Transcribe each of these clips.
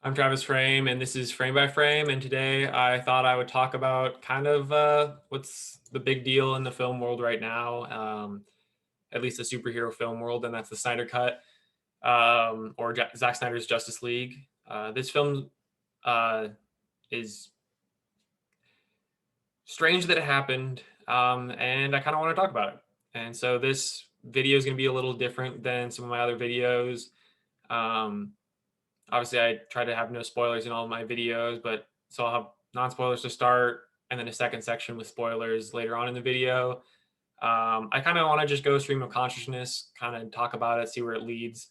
I'm Travis Frame, and this is Frame by Frame. And today I thought I would talk about kind of what's the big deal in the film world right now, at least the superhero film world, and that's the Snyder Cut or Zack Snyder's Justice League. This film uh, is strange that it happened, and I kind of want to talk about it. And so this video is going to be a little different than some of my other videos. Um, Obviously, I try to have no spoilers in all of my videos, but so I'll have non-spoilers to start, and then a second section with spoilers later on in the video. I kind of want to just go stream of consciousness, kind of talk about it, see where it leads.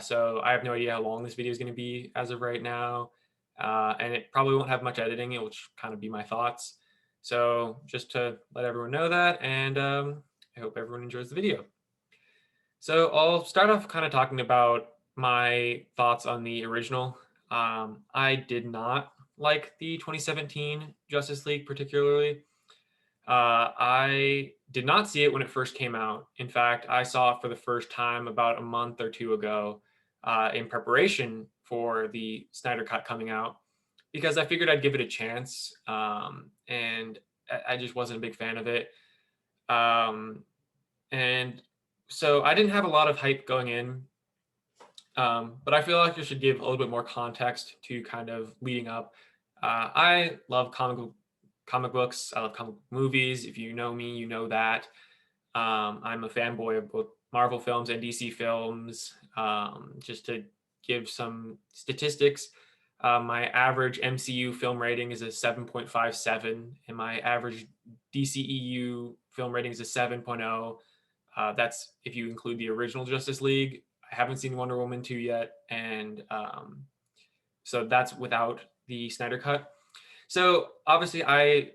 So I have no idea how long this video is going to be as of right now, and it probably won't have much editing. It will just kind of be my thoughts. So just to let everyone know that, and I hope everyone enjoys the video. So I'll start off kind of talking about my thoughts on the original. I did not like the 2017 Justice League particularly. I did not see it when it first came out. In fact, I saw it for the first time about a month or two ago in preparation for the Snyder Cut coming out because I figured I'd give it a chance. And I just wasn't a big fan of it. Um, and so I didn't have a lot of hype going in, but I feel like I should give a little bit more context to kind of leading up. I love comic books. I love comic book movies. If you know me, you know that. I'm a fanboy of both Marvel films and DC films. Just to give some statistics, my average MCU film rating is a 7.57, and my average DCEU film rating is a 7.0. That's if you include the original Justice League. I haven't seen Wonder Woman 2 yet, and so that's without the Snyder Cut. So obviously, I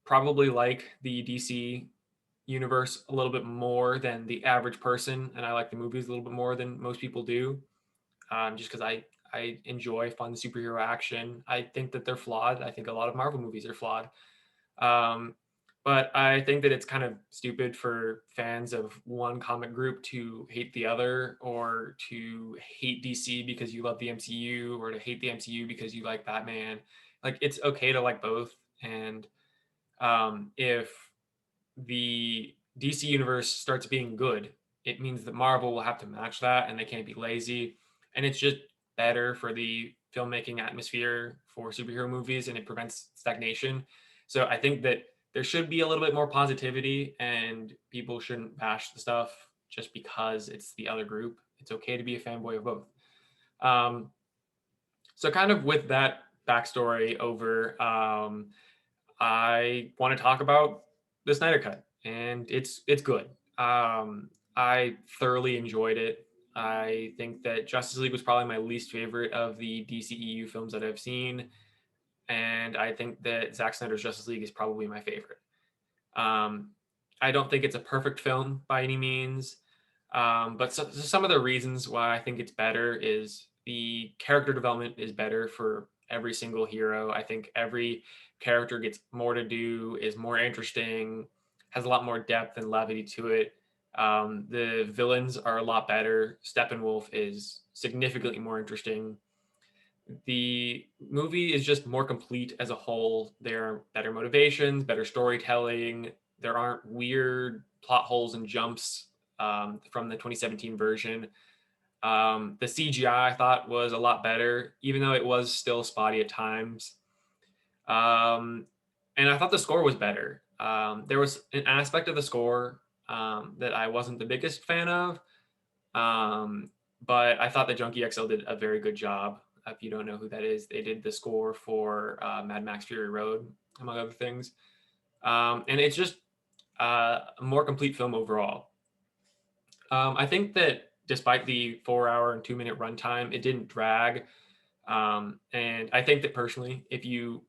probably like the DC universe a little bit more than the average person, and I like the movies a little bit more than most people do, just because I enjoy fun superhero action. I think that they're flawed. I think a lot of Marvel movies are flawed. Um, but I think that it's kind of stupid for fans of one comic group to hate the other, or to hate DC because you love the MCU, or to hate the MCU because you like Batman. Like, it's okay to like both. And if the DC universe starts being good, it means that Marvel will have to match that, and they can't be lazy. And it's just better for the filmmaking atmosphere for superhero movies, and it prevents stagnation. So I think that there should be a little bit more positivity, and people shouldn't bash the stuff just because it's the other group. It's okay to be a fanboy of both. Um, so, kind of with that backstory over, I want to talk about the Snyder Cut, and it's good. I thoroughly enjoyed it. I think that Justice League was probably my least favorite of the DCEU films that I've seen, and I think that Zack Snyder's Justice League is probably my favorite. Um, I don't think it's a perfect film by any means, but some of the reasons why I think it's better is the character development is better for every single hero. I think every character gets more to do, is more interesting, has a lot more depth and levity to it. The villains are a lot better. Steppenwolf is significantly more interesting. The movie is just more complete as a whole. There are better motivations, better storytelling. There aren't weird plot holes and jumps from the 2017 version. The CGI I thought was a lot better, even though it was still spotty at times. Um, and I thought the score was better. There was an aspect of the score that I wasn't the biggest fan of, um, but I thought that Junkie XL did a very good job. If you don't know who that is, they did the score for Mad Max Fury Road, among other things. And it's just a more complete film overall. I think that despite the 4 hour and 2 minute runtime, it didn't drag. And I think that personally, if you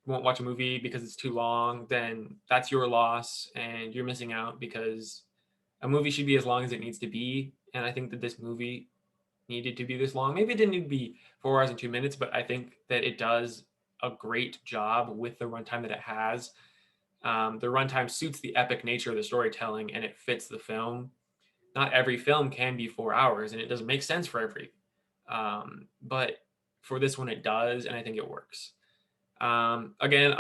won't watch a movie because it's too long, then that's your loss, and you're missing out because a movie should be as long as it needs to be. And I think that this movie needed to be this long. Maybe it didn't need to be 4 hours and 2 minutes, but I think that it does a great job with the runtime that it has. The runtime suits the epic nature of the storytelling, and it fits the film. Not every film can be 4 hours, and it doesn't make sense for every. But for this one, it does, and I think it works. Again,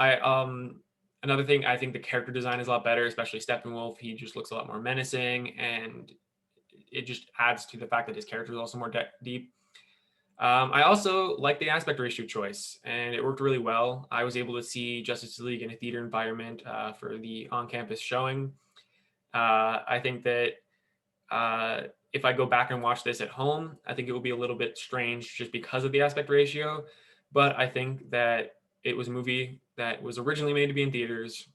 another thing, I think the character design is a lot better, especially Steppenwolf. He just looks a lot more menacing, and it just adds to the fact that his character is also more deep. I also like the aspect ratio choice, and it worked really well. I was able to see Justice League in a theater environment for the on-campus showing. I think that if I go back and watch this at home, I think it will be a little bit strange just because of the aspect ratio. But I think that it was a movie that was originally made to be in theaters,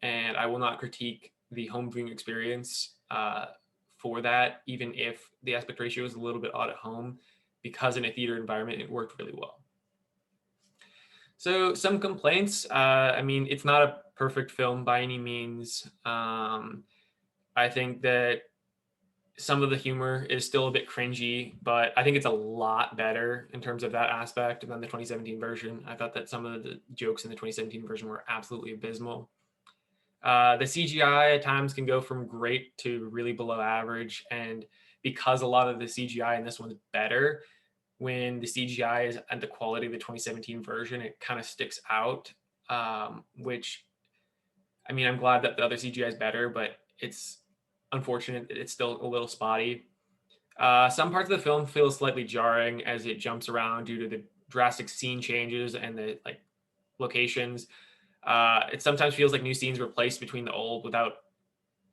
and I will not critique the home viewing experience for that, even if the aspect ratio is a little bit odd at home, because in a theater environment, it worked really well. So some complaints, I mean, it's not a perfect film by any means. I think that some of the humor is still a bit cringy, but I think it's a lot better in terms of that aspect than the 2017 version. I thought that some of the jokes in the 2017 version were absolutely abysmal. The CGI at times can go from great to really below average, and because a lot of the CGI in this one's better, when the CGI is at the quality of the 2017 version, it kind of sticks out. Which, I mean, I'm glad that the other CGI is better, but it's unfortunate that it's still a little spotty. Some parts of the film feel slightly jarring as it jumps around due to the drastic scene changes and the like locations. It sometimes feels like new scenes were placed between the old without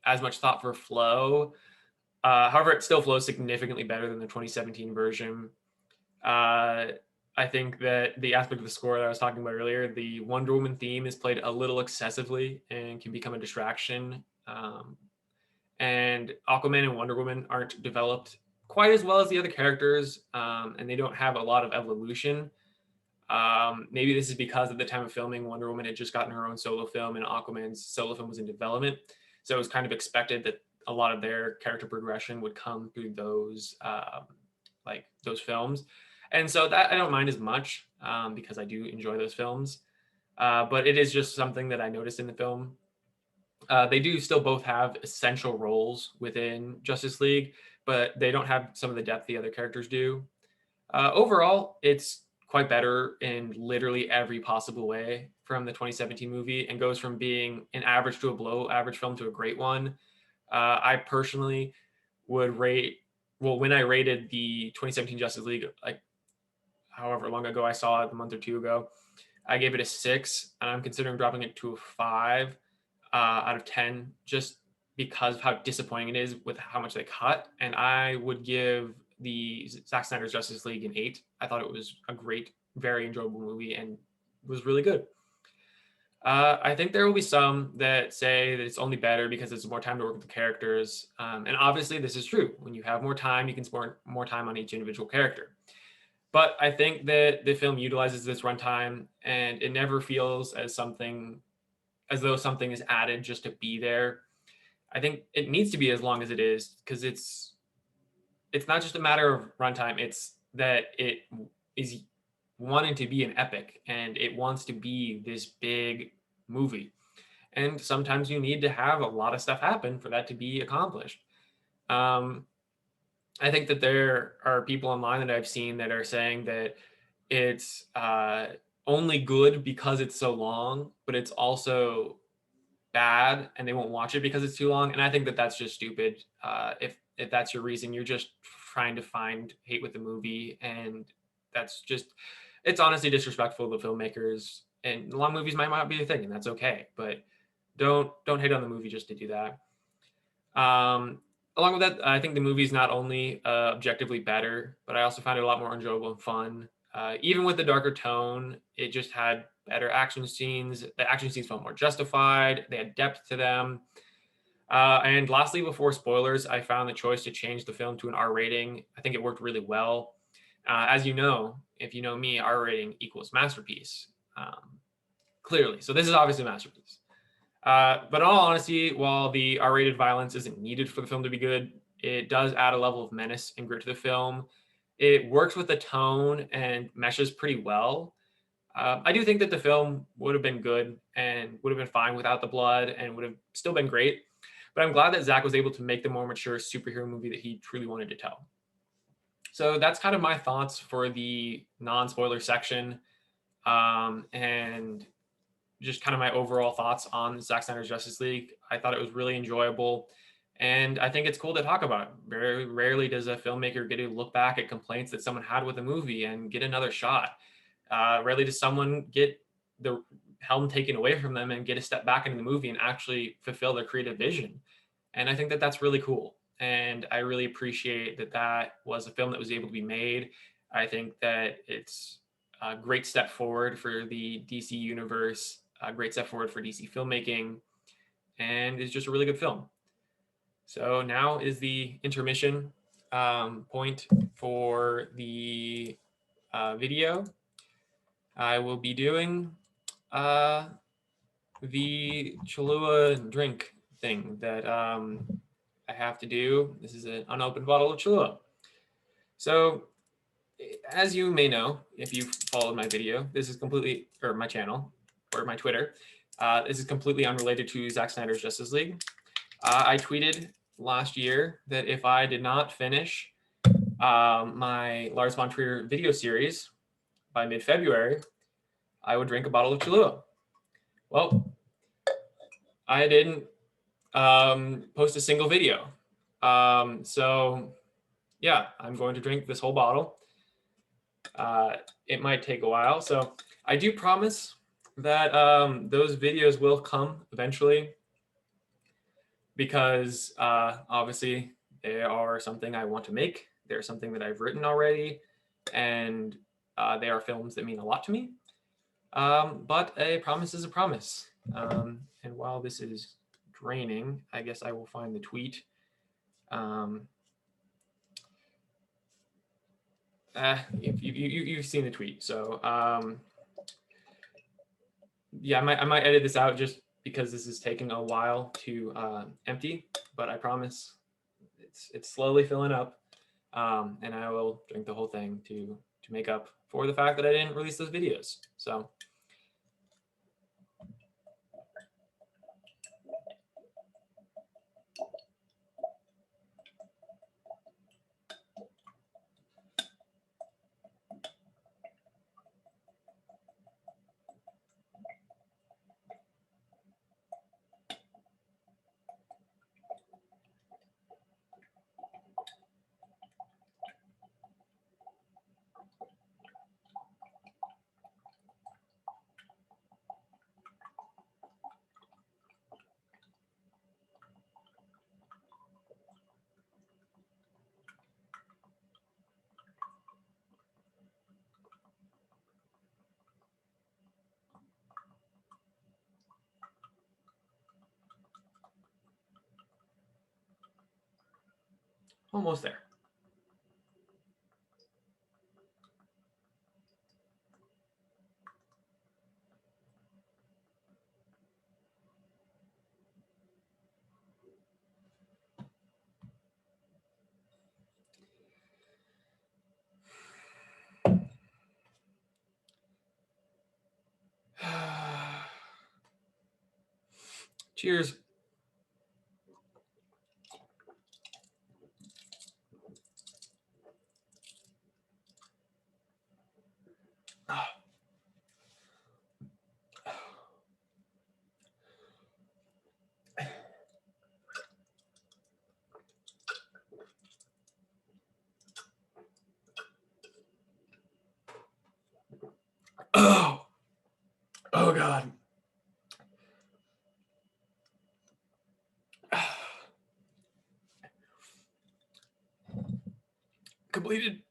as much thought for flow. However, it still flows significantly better than the 2017 version. I think that the aspect of the score that I was talking about earlier, the Wonder Woman theme is played a little excessively and can become a distraction. And Aquaman and Wonder Woman aren't developed quite as well as the other characters, and they don't have a lot of evolution. Maybe this is because at the time of filming, Wonder Woman had just gotten her own solo film, and Aquaman's solo film was in development. So it was kind of expected that a lot of their character progression would come through those those films. And so that I don't mind as much because I do enjoy those films. But it is just something that I noticed in the film. They do still both have essential roles within Justice League, but they don't have some of the depth the other characters do. Overall, it's quite better in literally every possible way from the 2017 movie, and goes from being an average to a below average film to a great one. I personally would rate, well, when I rated the 2017 Justice League, like however long ago I saw it, a month or two ago, I gave it a 6, and I'm considering dropping it to a 5 out of 10, just because of how disappointing it is with how much they cut. And I would give the Zack Snyder's Justice League an 8. I thought it was a great, very enjoyable movie and was really good. I think there will be some that say that it's only better because it's more time to work with the characters. And obviously, this is true. When you have more time, you can spend more time on each individual character. But I think that the film utilizes this runtime, and it never feels as though something is added just to be there. I think it needs to be as long as it is, because it's not just a matter of runtime. It's that it is wanting to be an epic, and it wants to be this big movie. And sometimes you need to have a lot of stuff happen for that to be accomplished. I think that there are people online that I've seen that are saying that it's only good because it's so long, but it's also bad and they won't watch it because it's too long. And I think that that's just stupid. If that's your reason, you're just trying to find hate with the movie, and that's just, it's honestly disrespectful to the filmmakers. And long movies might not be a thing, and that's okay. But don't hate on the movie just to do that. Along with that, I think the movie is not only objectively better, but I also found it a lot more enjoyable and fun. Even with the darker tone, it just had better action scenes. The action scenes felt more justified. They had depth to them. And lastly, before spoilers, I found the choice to change the film to an R rating. I think it worked really well. As you know, if you know me, R rating equals masterpiece. Clearly. So this is obviously a masterpiece. But in all honesty, while the R-rated violence isn't needed for the film to be good, it does add a level of menace and grit to the film. It works with the tone and meshes pretty well. I do think that the film would have been good and would have been fine without the blood and would have still been great. But I'm glad that Zack was able to make the more mature superhero movie that he truly wanted to tell. So that's kind of my thoughts for the non-spoiler section, and just kind of my overall thoughts on Zack Snyder's Justice League. I thought it was really enjoyable, and I think it's cool to talk about. Very rarely does a filmmaker get to look back at complaints that someone had with a movie and get another shot. Rarely does someone get the helm taken away from them and get a step back into the movie and actually fulfill their creative vision. And I think that that's really cool. And I really appreciate that that was a film that was able to be made. I think that it's a great step forward for the DC universe, a great step forward for DC filmmaking, and it's just a really good film. So now is the intermission point for the video. I will be doing the Cholula drink thing that I have to do. This is an unopened bottle of Cholula. So as you may know, if you've followed my video, this is completely, or my channel, or my Twitter, this is completely unrelated to Zack Snyder's Justice League. I tweeted last year that if I did not finish my Lars von Trier video series by mid-February, I would drink a bottle of Cholula. Well, I didn't post a single video. So yeah, I'm going to drink this whole bottle. It might take a while. So I do promise that those videos will come eventually, because obviously they are something I want to make. They're something that I've written already, and they are films that mean a lot to me. But a promise is a promise. And while this is draining, I guess I will find the tweet. You've seen the tweet, so yeah, I might edit this out just because this is taking a while to empty, but I promise it's slowly filling up, and I will drink the whole thing to make up for the fact that I didn't release those videos. So almost there. Cheers. Oh, oh God. Completed.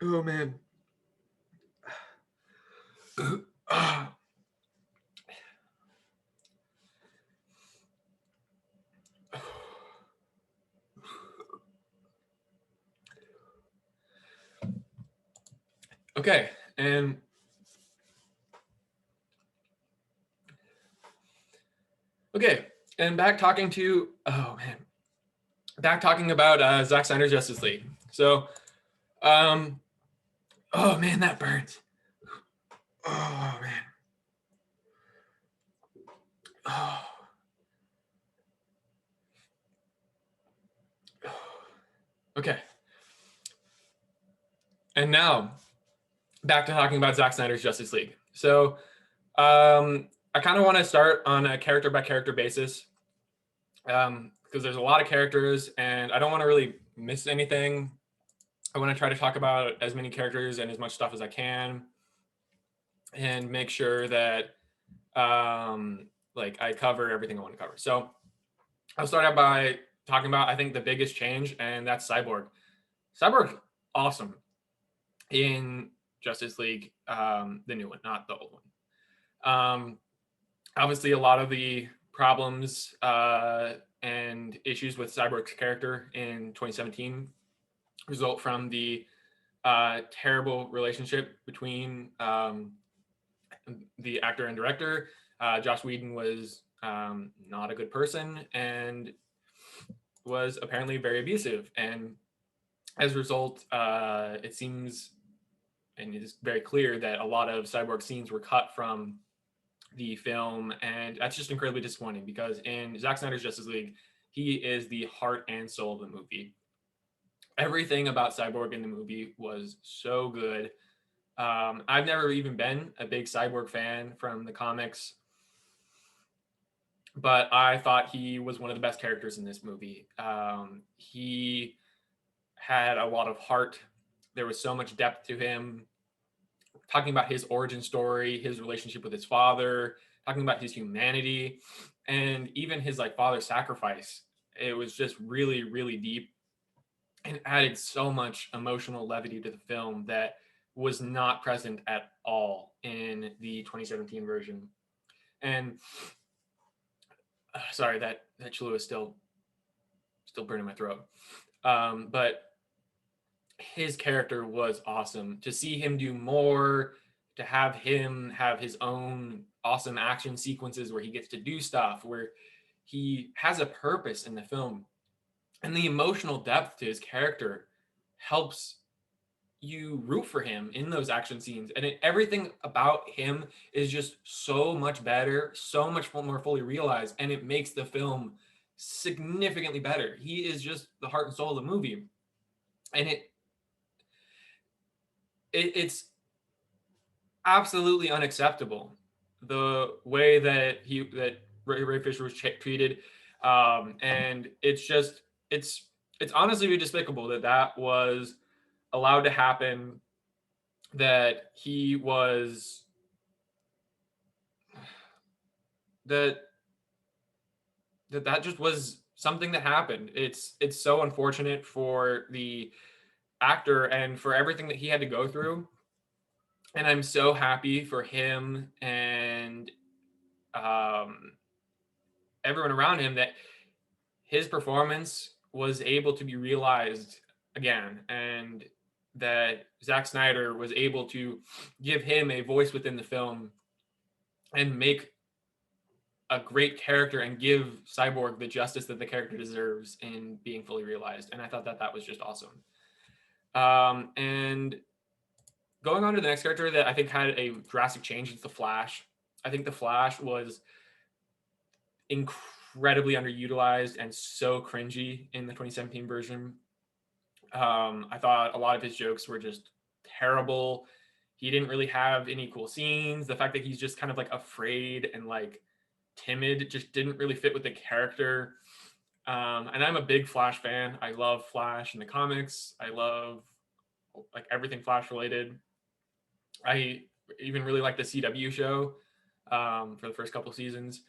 Oh man. Okay, and back talking to, oh man, back talking about Zack Snyder's Justice League. So, um, oh man, that burns. Oh man. Oh. Okay. And now back to talking about Zack Snyder's Justice League. So, I kind of want to start on a character by character basis, because there's a lot of characters and I don't want to really miss anything. I want to try to talk about as many characters and as much stuff as I can, and make sure that like I cover everything I want to cover. So I'll start out by talking about, I think, the biggest change, and that's Cyborg. Cyborg, awesome in Justice League, the new one, not the old one. Obviously, a lot of the problems and issues with Cyborg's character in 2017 result from the terrible relationship between the actor and director. Joss Whedon was not a good person and was apparently very abusive. And as a result, it seems, and it is very clear, that a lot of Cyborg scenes were cut from the film. And that's just incredibly disappointing, because in Zack Snyder's Justice League, he is the heart and soul of the movie. Everything about Cyborg in the movie was so good. I've never even been a big Cyborg fan from the comics, but I thought he was one of the best characters in this movie. He had a lot of heart. There was so much depth to him. Talking about his origin story, his relationship with his father, talking about his humanity, and even his like father sacrifice. It was just really, really deep, and added so much emotional levity to the film that was not present at all in the 2017 version. And sorry, that Cholula is still burning my throat. But his character was awesome. To see him do more, to have him have his own awesome action sequences where he gets to do stuff, where he has a purpose in the film, and the emotional depth to his character helps you root for him in those action scenes. And everything about him is just so much better, so much more fully realized, and it makes the film significantly better. He is just the heart and soul of the movie. And it's absolutely unacceptable the way that Ray Fisher was treated, and it's honestly despicable that that was allowed to happen. That he was that that just was something that happened. It's so unfortunate for the actor and for everything that he had to go through. And I'm so happy for him and um, everyone around him that his performance was able to be realized again, and that Zack Snyder was able to give him a voice within the film and make a great character and give Cyborg the justice that the character deserves in being fully realized. And I thought that that was just awesome. And going on to the next character that I think had a drastic change is the Flash. I think the Flash was incredibly underutilized and so cringy in the 2017 version. I thought a lot of his jokes were just terrible. He didn't really have any cool scenes. The fact that he's just kind of like afraid and like timid just didn't really fit with the character. And I'm a big Flash fan. I love Flash in the comics. I love like everything Flash related. I even really like the CW show for the first couple seasons.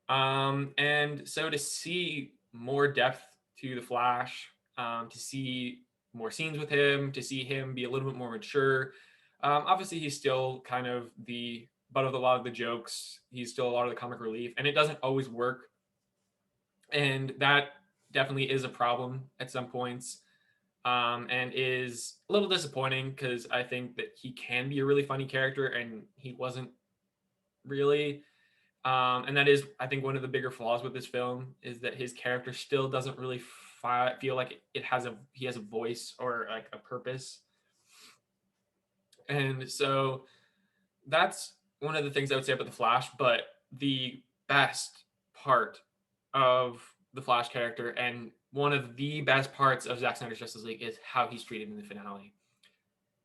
And so to see more depth to the Flash, to see more scenes with him, to see him be a little bit more mature. Obviously, he's still kind of the butt of a lot of the jokes. He's still a lot of the comic relief, and it doesn't always work. And that definitely is a problem at some points, and is a little disappointing, because I think that he can be a really funny character, and he wasn't really. And that is, I think, one of the bigger flaws with this film is that his character still doesn't really feel like he has a voice or like a purpose. And so that's one of the things I would say about the Flash. But the best part of the Flash character, and one of the best parts of Zack Snyder's Justice League, is how he's treated in the finale.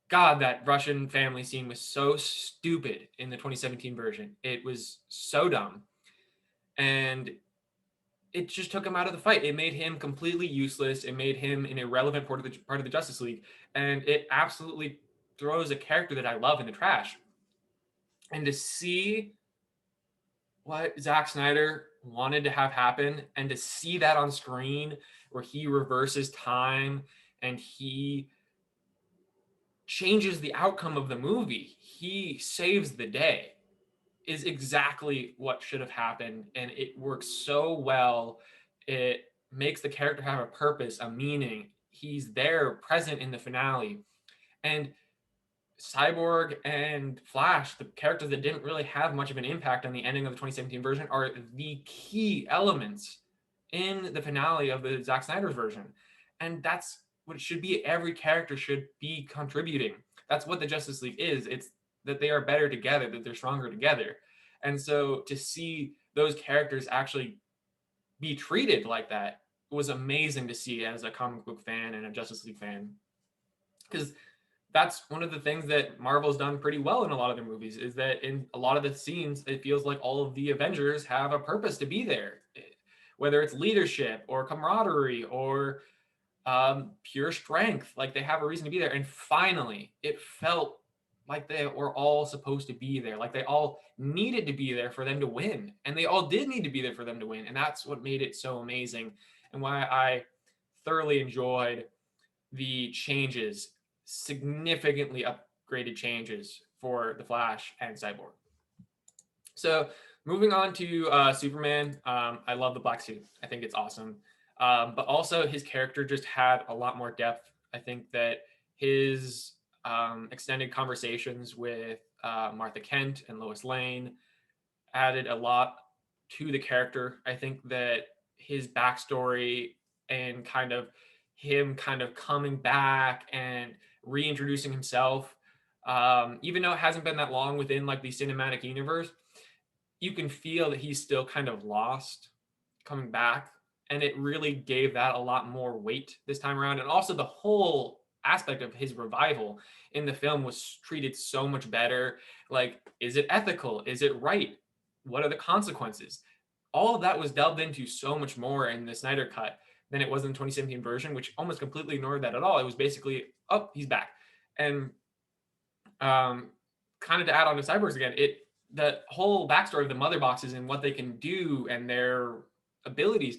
God, that Russian family scene was so stupid in the 2017 version. It was so dumb. And it just took him out of the fight. It made him completely useless. It made him an irrelevant part of the Justice League. And it absolutely throws a character that I love in the trash. And to see what Zack Snyder wanted to have happen, and to see that on screen where he reverses time and he changes the outcome of the movie, he saves the day, is exactly what should have happened. And it works so well. It makes the character have a purpose, a meaning. He's there, present in the finale. And Cyborg and Flash, the characters that didn't really have much of an impact on the ending of the 2017 version, are the key elements in the finale of the Zack Snyder's version. And that's what it should be. Every character should be contributing. That's what the Justice League is. It's that they are better together, that they're stronger together. And so to see those characters actually be treated like that was amazing to see as a comic book fan and a Justice League fan. Because that's one of the things that Marvel's done pretty well in a lot of their movies, is that in a lot of the scenes, it feels like all of the Avengers have a purpose to be there, whether it's leadership or camaraderie or pure strength. Like, they have a reason to be there. And finally, it felt like they were all supposed to be there. Like, they all needed to be there for them to win. And they all did need to be there for them to win. And that's what made it so amazing, and why I thoroughly enjoyed the changes, significantly upgraded changes for the Flash and Cyborg. So moving on to Superman, I love the black suit. I think it's awesome. But also his character just had a lot more depth. I think that his extended conversations with Martha Kent and Lois Lane added a lot to the character. I think that his backstory and him coming back and reintroducing himself, even though it hasn't been that long within like the cinematic universe, you can feel that he's still kind of lost coming back. And it really gave that a lot more weight this time around. And also the whole aspect of his revival in the film was treated so much better. Like, is it ethical? Is it right? What are the consequences? All of that was delved into so much more in the Snyder cut than it was in the 2017 version, which almost completely ignored that at all. It was basically, oh, he's back. And kind of to add on to Cyborgs again, the whole backstory of the mother boxes and what they can do and their abilities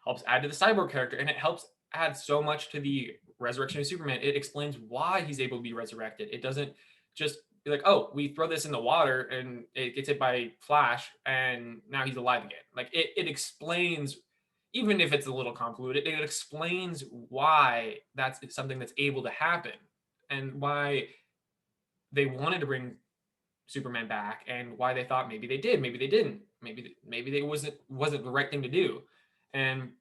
helps add to the Cyborg character, and it helps add so much to the resurrection of Superman. It explains why he's able to be resurrected. It doesn't just be like, oh, we throw this in the water and it gets hit by Flash and now he's alive again. Like, it explains, even if it's a little convoluted, it explains why that's something that's able to happen and why they wanted to bring Superman back and why they thought maybe they did, maybe they didn't, maybe they wasn't the right thing to do. And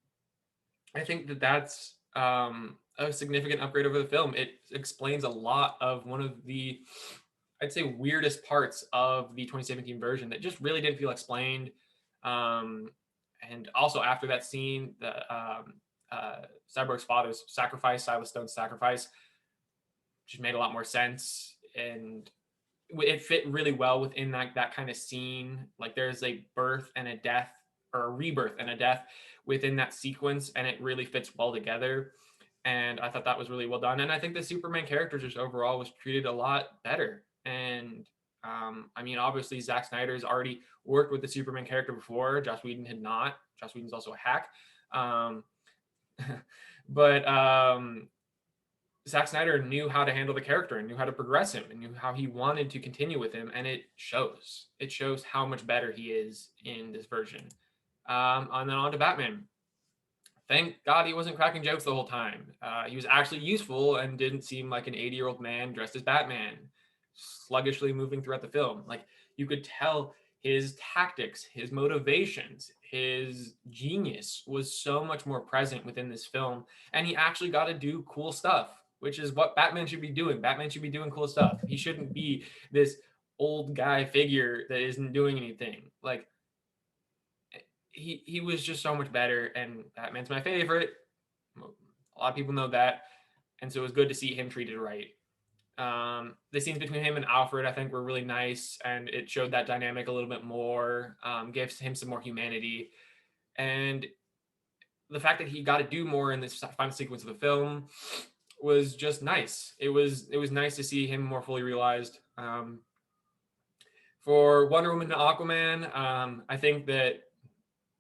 I think that that's a significant upgrade over the film. It explains a lot of one of the, I'd say, weirdest parts of the 2017 version that just really didn't feel explained. And also after that scene, the Cyborg's father's sacrifice, Silas Stone's sacrifice, just made a lot more sense. And it fit really well within that kind of scene. Like, there's a birth and a death, or a rebirth and a death within that sequence, and it really fits well together. And I thought that was really well done. And I think the Superman character just overall was treated a lot better. And I mean, obviously Zack Snyder's already worked with the Superman character before. Joss Whedon had not. Joss Whedon's also a hack. But Zack Snyder knew how to handle the character and knew how to progress him and knew how he wanted to continue with him. And it shows. It shows how much better he is in this version. And then on to Batman. Thank God he wasn't cracking jokes the whole time. He was actually useful and didn't seem like an 80-year-old man dressed as Batman, sluggishly moving throughout the film. Like, you could tell his tactics, his motivations, his genius was so much more present within this film, and he actually got to do cool stuff, which is what Batman should be doing. Batman should be doing cool stuff. He shouldn't be this old guy figure that isn't doing anything. Like he was just so much better, and Batman's my favorite. A lot of people know that, and so it was good to see him treated right. The scenes between him and Alfred, I think, were really nice, and it showed that dynamic a little bit more, gives him some more humanity, and the fact that he got to do more in this final sequence of the film was just nice. It was nice to see him more fully realized. For Wonder Woman and Aquaman, I think that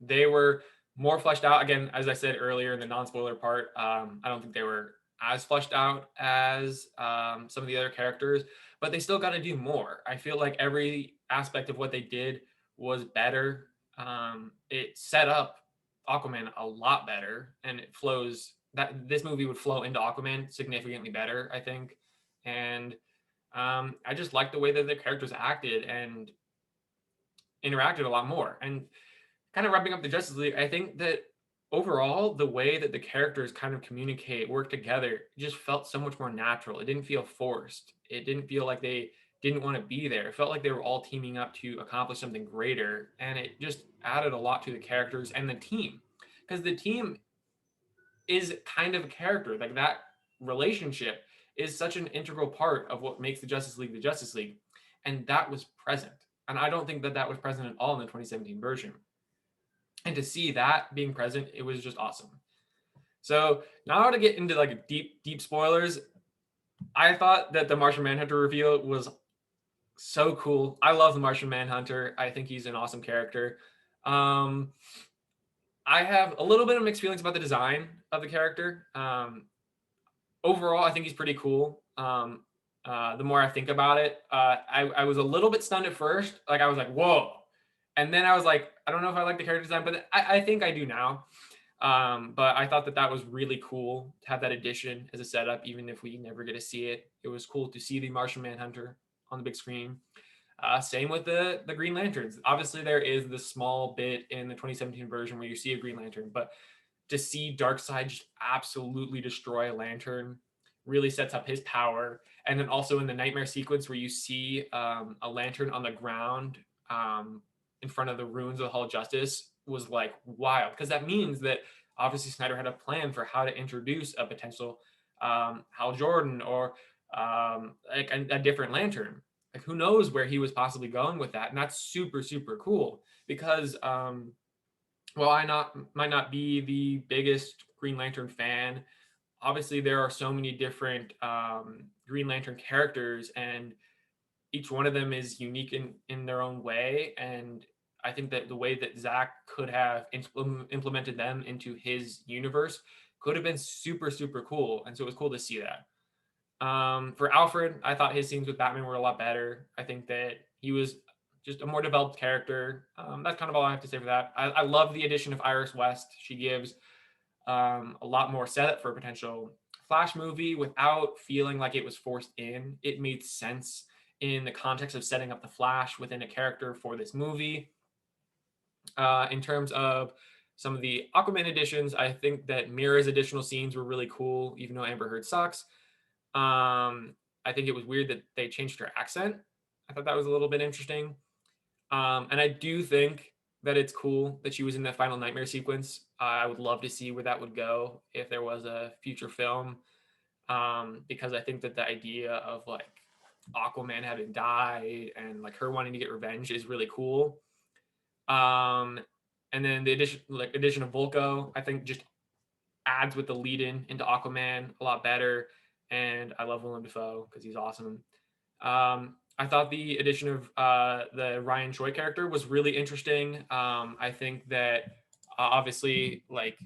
they were more fleshed out. Again, as I said earlier in the non-spoiler part, I don't think they were as fleshed out as some of the other characters, but they still got to do more. I feel like every aspect of what they did was better. It set up Aquaman a lot better, and it flows that this movie would flow into Aquaman significantly better, I think. And I just like the way that the characters acted and interacted a lot more. And kind of wrapping up the Justice League, I think that overall, the way that the characters kind of communicate, work together, just felt so much more natural. It didn't feel forced. It didn't feel like they didn't want to be there. It felt like they were all teaming up to accomplish something greater. And it just added a lot to the characters and the team. Because the team is kind of a character. Like that relationship is such an integral part of what makes the Justice League the Justice League. And that was present. And I don't think that that was present at all in the 2017 version. And to see that being present, it was just awesome. So now to get into like deep spoilers, I thought that the Martian Manhunter reveal was so cool. I love the Martian Manhunter. I think he's an awesome character. I have a little bit of mixed feelings about the design of the character. Overall, I think he's pretty cool. The more I think about it, I was a little bit stunned at first. Like I was like, whoa. And then I was like, I don't know if I like the character design, but I think I do now. But I thought that that was really cool to have that addition as a setup, even if we never get to see it. It was cool to see the Martian Manhunter on the big screen. Same with the Green Lanterns. Obviously, there is this small bit in the 2017 version where you see a Green Lantern, but to see Darkseid just absolutely destroy a lantern really sets up his power. And then also in the nightmare sequence where you see a lantern on the ground in front of the ruins of the Hall of Justice was like wild, because that means that obviously Snyder had a plan for how to introduce a potential Hal Jordan or like a different lantern. Like who knows where he was possibly going with that, and that's super cool because well, might not be the biggest Green Lantern fan. Obviously, there are so many different Green Lantern characters, and each one of them is unique in their own way. And I think that the way that Zack could have implemented them into his universe could have been super cool. And so it was cool to see that. For Alfred, I thought his scenes with Batman were a lot better. I think that he was just a more developed character. That's kind of all I have to say for that. I love the addition of Iris West. She gives a lot more setup for a potential Flash movie without feeling like it was forced in. It made sense in the context of setting up the Flash within a character for this movie. In terms of some of the Aquaman additions, I think that Mira's additional scenes were really cool, even though Amber Heard sucks. I think it was weird that they changed her accent. I thought that was a little bit interesting. And I do think that it's cool that she was in that final nightmare sequence. I would love to see where that would go if there was a future film, because I think that the idea of like Aquaman having died and like her wanting to get revenge is really cool. And then the addition of Volko, I think just adds with the lead into Aquaman a lot better. And I love Willem Dafoe because he's awesome. I thought the addition of the Ryan Choi character was really interesting. I think that obviously, like,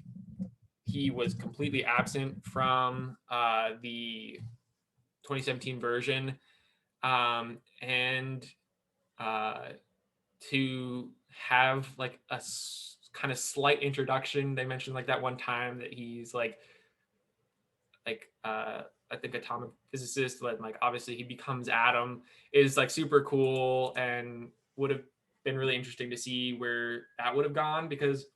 he was completely absent from the 2017 version, and to have like a kind of slight introduction. They mentioned like that one time that he's like I think atomic physicist, like obviously he becomes Adam, is like super cool and would have been really interesting to see where that would have gone, because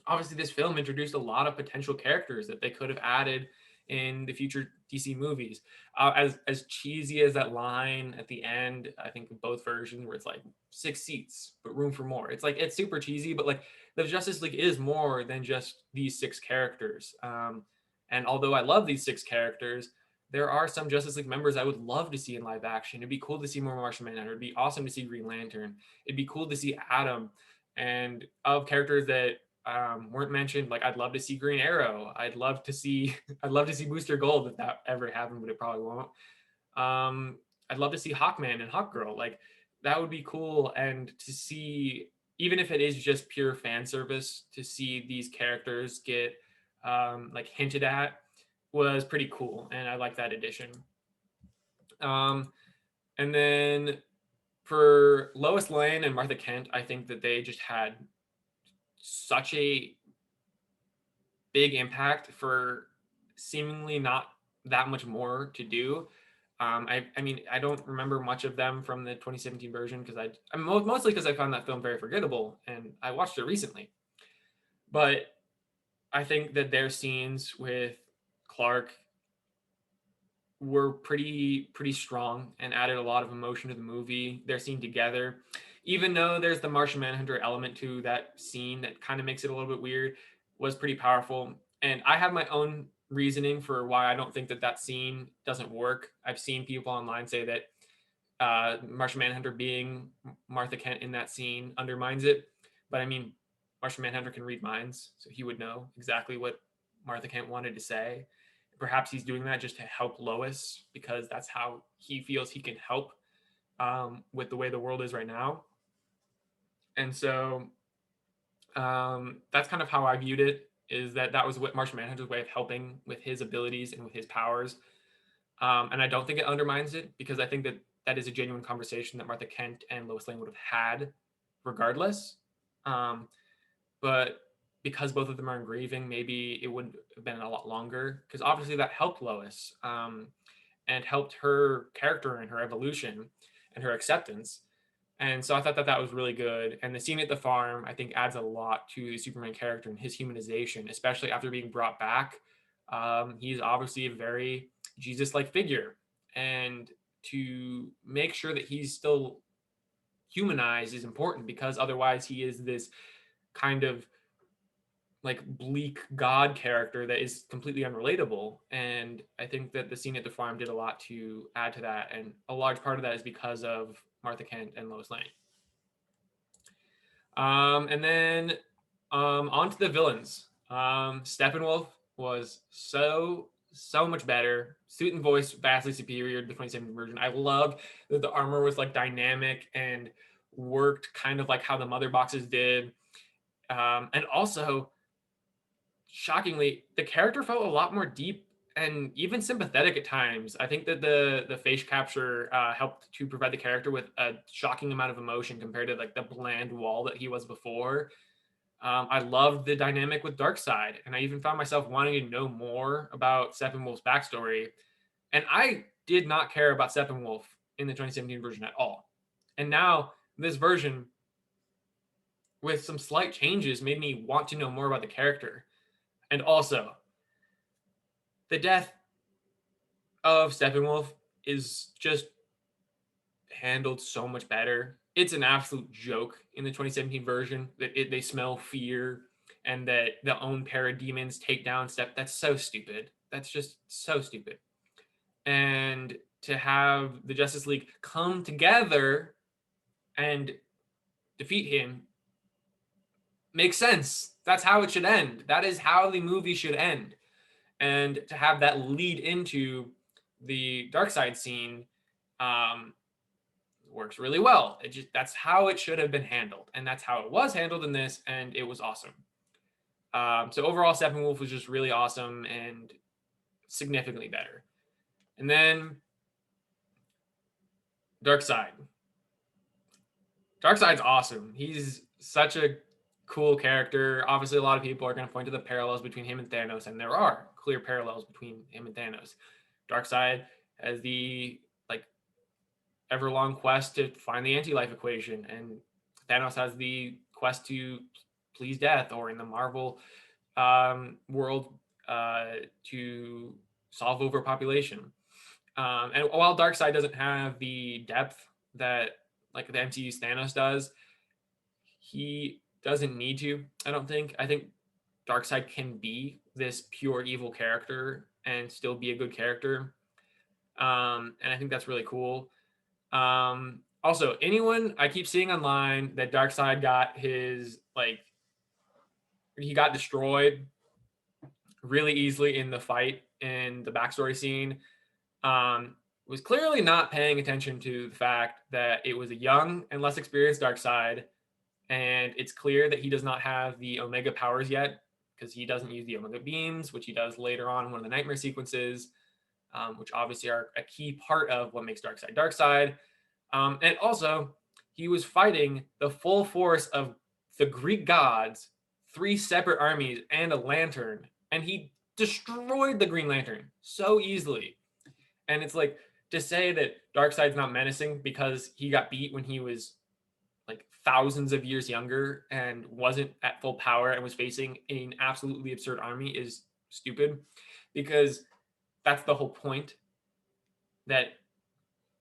obviously this film introduced a lot of potential characters that they could have added in the future DC movies. As cheesy as that line at the end, I think in both versions, where it's like 6 seats but room for more. It's like it's super cheesy, but like the Justice League is more than just these 6 characters. And although I love these 6 characters, there are some Justice League members I would love to see in live action. It'd be cool to see more Martian Manhunter. It'd be awesome to see Green Lantern. It'd be cool to see Atom. And of characters that weren't mentioned, like I'd love to see Green Arrow. I'd love to see Booster Gold if that ever happened, but it probably won't. I'd love to see Hawkman and Hawkgirl. Like that would be cool. And to see, even if it is just pure fan service, to see these characters get like hinted at was pretty cool, and I like that addition. And then for Lois Lane and Martha Kent, I think that they just had such a big impact for seemingly not that much more to do. I mean, I don't remember much of them from the 2017 version because mostly because I found that film very forgettable, and I watched it recently. But I think that their scenes with Clark were pretty strong and added a lot of emotion to the movie. Their scene together, even though there's the Martian Manhunter element to that scene that kind of makes it a little bit weird, was pretty powerful. And I have my own reasoning for why I don't think that scene doesn't work. I've seen people online say that Martian Manhunter being Martha Kent in that scene undermines it. But I mean, Martian Manhunter can read minds, so he would know exactly what Martha Kent wanted to say. Perhaps he's doing that just to help Lois because that's how he feels he can help with the way the world is right now. And so that's kind of how I viewed it, is that was what Martian Manhunter's way of helping with his abilities and with his powers. And I don't think it undermines it, because I think that is a genuine conversation that Martha Kent and Lois Lane would have had regardless. But because both of them are in grieving, maybe it would have been a lot longer, because obviously that helped Lois and helped her character and her evolution and her acceptance. And so I thought that was really good. And the scene at the farm, I think, adds a lot to the Superman character and his humanization, especially after being brought back. He's obviously a very Jesus-like figure. And to make sure that he's still humanized is important, because otherwise he is this kind of like bleak god character that is completely unrelatable. And I think that the scene at the farm did a lot to add to that, and a large part of that is because of Martha Kent and Lois Lane. And then on to the villains. Steppenwolf was so much better. Suit and voice vastly superior to the 2017 version. I loved that the armor was like dynamic and worked kind of like how the mother boxes did. And also, shockingly, the character felt a lot more deep and even sympathetic at times. I think that the face capture helped to provide the character with a shocking amount of emotion compared to like the bland wall that he was before. I loved the dynamic with Darkseid, and I even found myself wanting to know more about Steppenwolf's backstory. And I did not care about Steppenwolf in the 2017 version at all. And now this version, with some slight changes, made me want to know more about the character. And also, the death of Steppenwolf is just handled so much better. It's an absolute joke in the 2017 version that they smell fear and that the own parademons take down Step. That's so stupid. That's just so stupid. And to have the Justice League come together and defeat him makes sense. That's how it should end. That is how the movie should end. And to have that lead into the Darkseid scene works really well. That's how it should have been handled, and that's how it was handled in this, and it was awesome. So overall, Steppenwolf was just really awesome and significantly better. And then Darkseid. Darkseid's awesome. He's such a cool character. Obviously, a lot of people are going to point to the parallels between him and Thanos, and there are clear parallels between him and Thanos. Darkseid has the ever-long quest to find the anti-life equation, and Thanos has the quest to please death, or in the Marvel world, to solve overpopulation. And while Darkseid doesn't have the depth that like the MCU's Thanos does, he doesn't need to. I don't think. I think Darkseid can be this pure evil character and still be a good character. And I think that's really cool. Also, anyone I keep seeing online that Darkseid got his like he got destroyed really easily in the fight in the backstory scene, was clearly not paying attention to the fact that it was a young and less experienced Darkseid, and it's clear that he does not have the Omega powers yet because he doesn't use the Omega beams, which he does later on in one of the nightmare sequences, which obviously are a key part of what makes Darkseid Darkseid. And also, he was fighting the full force of the Greek gods, 3 separate armies, and a lantern, and he destroyed the Green Lantern so easily. And it's like, to say that Darkseid's not menacing because he got beat when he was like thousands of years younger and wasn't at full power and was facing an absolutely absurd army is stupid, because that's the whole point, that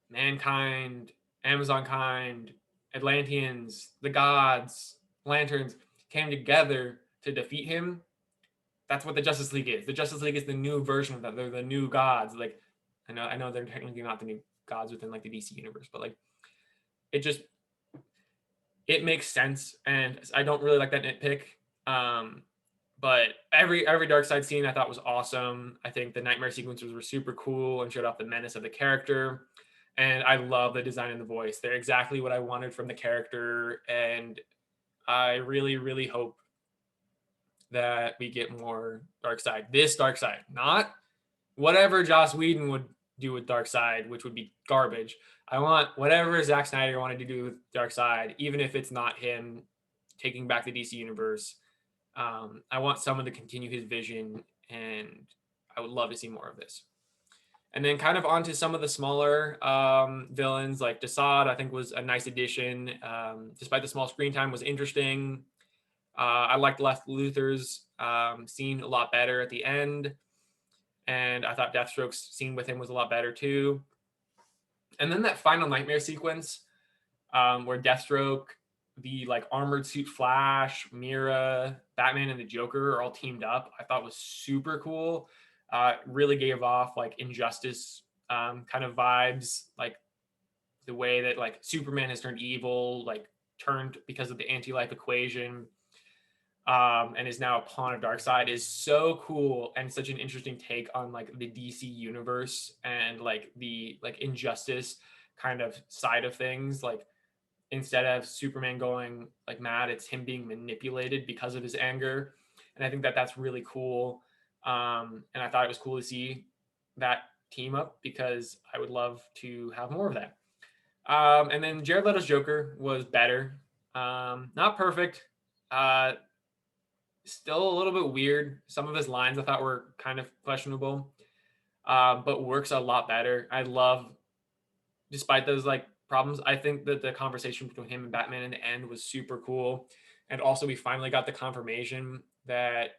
mankind, Amazon kind, Atlanteans, the gods, lanterns came together to defeat him. That's what the Justice League is. The Justice League is the new version of that. They're the new gods. Like, I know they're technically not the new gods within like the DC universe, but like it just it makes sense, and I don't really like that nitpick. But every Darkseid scene I thought was awesome. I think the nightmare sequences were super cool and showed off the menace of the character. And I love the design and the voice. They're exactly what I wanted from the character, and I really, really hope that we get more Darkseid. This Darkseid, not whatever Joss Whedon would do with Darkseid, which would be garbage. I want whatever Zack Snyder wanted to do with Darkseid, even if it's not him taking back the DC universe. I want someone to continue his vision, and I would love to see more of this. And then kind of onto some of the smaller villains, like Desaad, I think was a nice addition. Despite the small screen time, was interesting. I liked Lex Luthor's scene a lot better at the end. And I thought Deathstroke's scene with him was a lot better too. And then that final nightmare sequence where Deathstroke, the like armored suit Flash, Mira, Batman, and the Joker are all teamed up, I thought was super cool. Really gave off like Injustice kind of vibes, like the way that like Superman has turned evil, like turned because of the anti-life equation, and is now a pawn of Darkseid, is so cool and such an interesting take on like the DC universe and like the like Injustice kind of side of things. Like, instead of Superman going like mad, it's him being manipulated because of his anger. And I think that that's really cool. And I thought it was cool to see that team up, because I would love to have more of that. And then Jared Leto's Joker was better. Not perfect. Still a little bit weird. Some of his lines I thought were kind of questionable, but works a lot better. I love, despite those like problems, I think that the conversation between him and Batman in the end was super cool. And also, we finally got the confirmation that,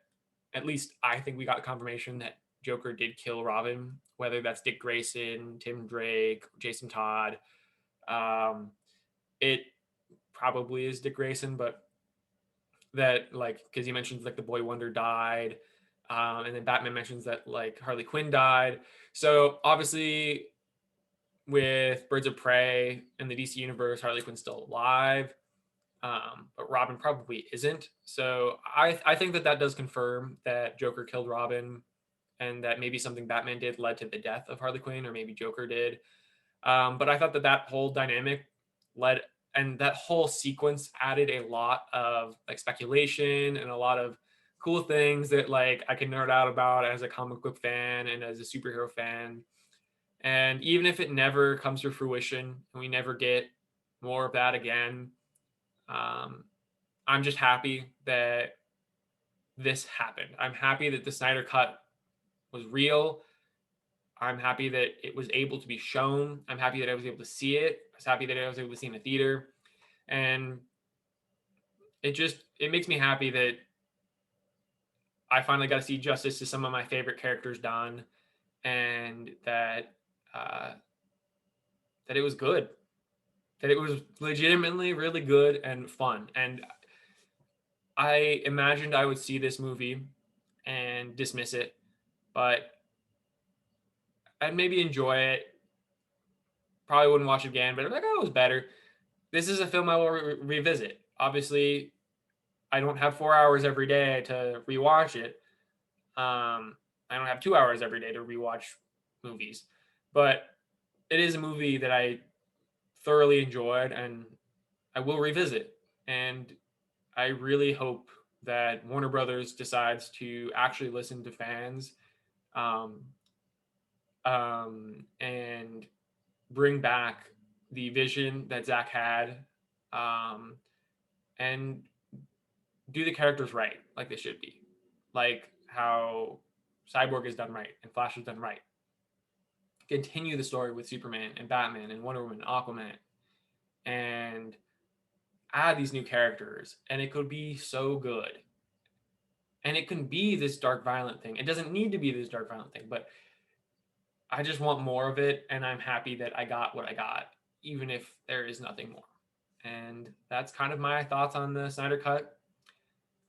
at least I think we got confirmation that Joker did kill Robin, whether that's Dick Grayson, Tim Drake, Jason Todd. It probably is Dick Grayson, but that, like, because he mentions like the Boy Wonder died, and then Batman mentions that like Harley Quinn died. So obviously, with Birds of Prey and the DC universe, Harley Quinn's still alive, but Robin probably isn't. So I think that that does confirm that Joker killed Robin, and that maybe something Batman did led to the death of Harley Quinn, or maybe Joker did. But I thought that that whole dynamic led, and that whole sequence added a lot of like speculation and a lot of cool things that like I can nerd out about as a comic book fan and as a superhero fan. And even if it never comes to fruition and we never get more of that again, I'm just happy that this happened. I'm happy that the Snyder Cut was real. I'm happy that it was able to be shown. I'm happy that I was able to see it. I was happy that I was able to see it in a theater. And it makes me happy that I finally got to see justice to some of my favorite characters done, and uh, that it was good, that it was legitimately really good and fun. And I imagined I would see this movie and dismiss it, but I'd maybe enjoy it. Probably wouldn't watch it again, but I'm like, oh, it was better. This is a film I will revisit. Obviously, I don't have 4 hours every day to rewatch it. I don't have 2 hours every day to rewatch movies, but it is a movie that I thoroughly enjoyed and I will revisit. And I really hope that Warner Brothers decides to actually listen to fans, um, and bring back the vision that Zack had, um, and do the characters right, like they should be, like how Cyborg is done right and Flash is done right. Continue the story with Superman and Batman and Wonder Woman and Aquaman, and add these new characters, and it could be so good. And it can be this dark, violent thing. It doesn't need to be this dark, violent thing, but I just want more of it, and I'm happy that I got what I got, even if there is nothing more. And that's kind of my thoughts on the Snyder Cut.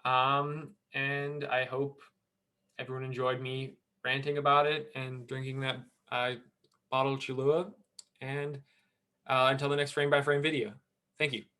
And I hope everyone enjoyed me ranting about it and drinking that bottle of Cholula. And until the next frame by frame video, thank you.